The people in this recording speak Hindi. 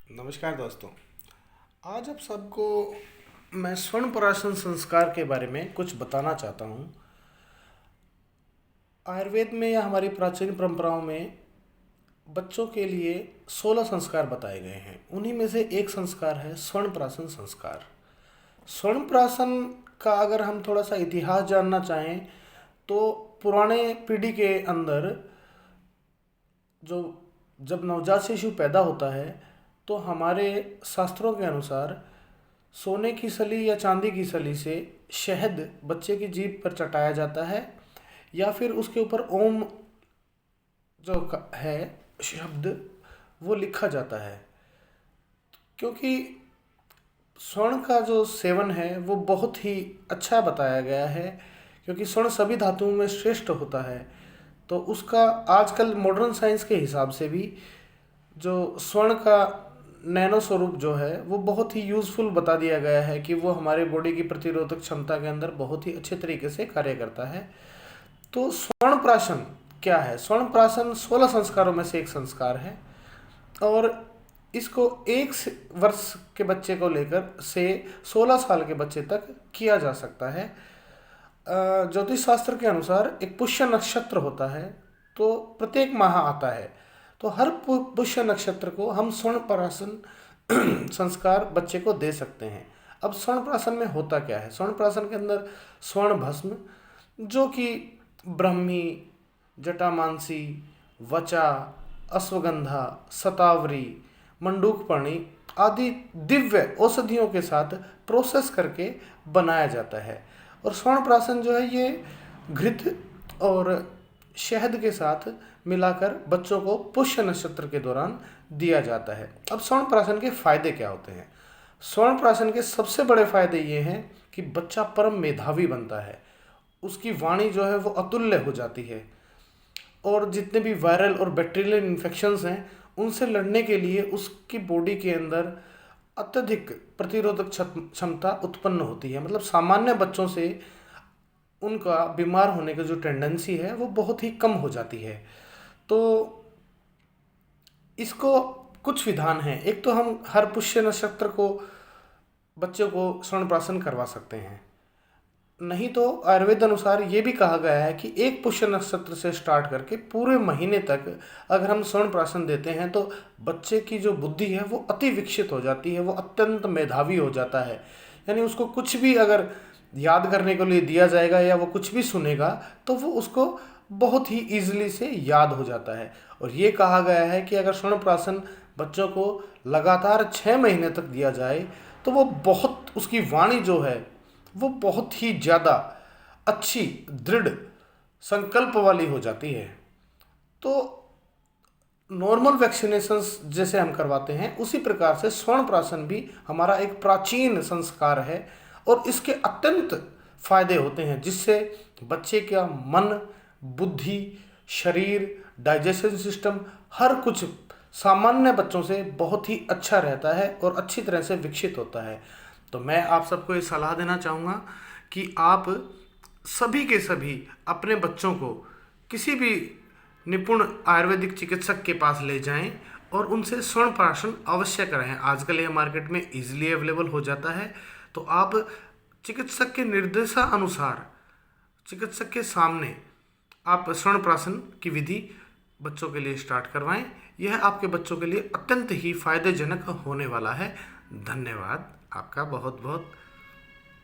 नमस्कार दोस्तों। आज आप सबको मैं स्वर्ण प्राशन संस्कार के बारे में कुछ बताना चाहता हूँ। आयुर्वेद में या हमारी प्राचीन परंपराओं में बच्चों के लिए 16 संस्कार बताए गए हैं। उन्हीं में से एक संस्कार है स्वर्ण प्राशन संस्कार। स्वर्ण प्राशन का अगर हम थोड़ा सा इतिहास जानना चाहें तो पुराने पीढ़ी के अंदर जो जब नवजात शिशु पैदा होता है तो हमारे शास्त्रों के अनुसार सोने की सली या चांदी की सली से शहद बच्चे की जीभ पर चटाया जाता है या फिर उसके ऊपर ओम जो है शब्द वो लिखा जाता है। क्योंकि स्वर्ण का जो सेवन है वो बहुत ही अच्छा बताया गया है, क्योंकि स्वर्ण सभी धातुओं में श्रेष्ठ होता है। तो उसका आजकल मॉडर्न साइंस के हिसाब से भी जो स्वर्ण का नैनो स्वरूप जो है वो बहुत ही यूज़फुल बता दिया गया है कि वो हमारे बॉडी की प्रतिरोधक क्षमता के अंदर बहुत ही अच्छे तरीके से कार्य करता है। तो स्वर्ण प्राशन क्या है? स्वर्ण प्राशन 16 संस्कारों में से एक संस्कार है और इसको वर्ष के बच्चे को लेकर से 16 साल के बच्चे तक किया जा सकता है। ज्योतिष शास्त्र के अनुसार एक पुष्य नक्षत्र होता है तो प्रत्येक माह आता है, तो हर पुष्य नक्षत्र को हम स्वर्ण प्राशन संस्कार बच्चे को दे सकते हैं। अब स्वर्ण प्राशन में होता क्या है? स्वर्ण प्राशन के अंदर स्वर्ण भस्म जो कि ब्रह्मी, जटामांसी, वचा, अश्वगंधा, शतावरी, मंडूकपर्णी आदि दिव्य औषधियों के साथ प्रोसेस करके बनाया जाता है। और स्वर्ण प्राशन जो है ये घृत और शहद के साथ मिलाकर बच्चों को पुष्य नक्षत्र के दौरान दिया जाता है। अब स्वर्ण प्राशन के फायदे क्या होते हैं? स्वर्ण प्राशन के सबसे बड़े फायदे ये हैं कि बच्चा परम मेधावी बनता है, उसकी वाणी जो है वो अतुल्य हो जाती है और जितने भी वायरल और बैक्टीरियल इन्फेक्शंस हैं उनसे लड़ने के लिए उसकी बॉडी के अंदर अत्यधिक प्रतिरोधक क्षमता उत्पन्न होती है। मतलब सामान्य बच्चों से उनका बीमार होने की जो टेंडेंसी है वो बहुत ही कम हो जाती है। तो इसको कुछ विधान हैं। एक तो हम हर पुष्य नक्षत्र को बच्चों को स्वर्ण प्राशन करवा सकते हैं, नहीं तो आयुर्वेद अनुसार ये भी कहा गया है कि एक पुष्य नक्षत्र से स्टार्ट करके पूरे महीने तक अगर हम स्वर्ण प्राशन देते हैं तो बच्चे की जो बुद्धि है वो अति विकसित हो जाती है, वो अत्यंत मेधावी हो जाता है। यानी उसको कुछ भी अगर याद करने के लिए दिया जाएगा या वो कुछ भी सुनेगा तो वो उसको बहुत ही ईजिली से याद हो जाता है। और ये कहा गया है कि अगर स्वर्ण प्राशन बच्चों को लगातार 6 महीने तक दिया जाए तो वो बहुत उसकी वाणी जो है वो बहुत ही ज़्यादा अच्छी दृढ़ संकल्प वाली हो जाती है। तो नॉर्मल वैक्सीनेशंस जैसे हम करवाते हैं उसी प्रकार से स्वर्ण प्राशन भी हमारा एक प्राचीन संस्कार है और इसके अत्यंत फायदे होते हैं, जिससे बच्चे का मन, बुद्धि, शरीर, डाइजेशन सिस्टम हर कुछ सामान्य बच्चों से बहुत ही अच्छा रहता है और अच्छी तरह से विकसित होता है। तो मैं आप सबको ये सलाह देना चाहूँगा कि आप सभी के सभी अपने बच्चों को किसी भी निपुण आयुर्वेदिक चिकित्सक के पास ले जाएं और उनसे स्वर्ण प्राशन अवश्य कराएं। आजकल ये मार्केट में इजीली अवेलेबल हो जाता है। तो आप चिकित्सक के निर्देशानुसार चिकित्सक के सामने आप स्वर्ण प्राशन की विधि बच्चों के लिए स्टार्ट करवाएं। यह आपके बच्चों के लिए अत्यंत ही फायदेजनक होने वाला है। धन्यवाद। आपका बहुत बहुत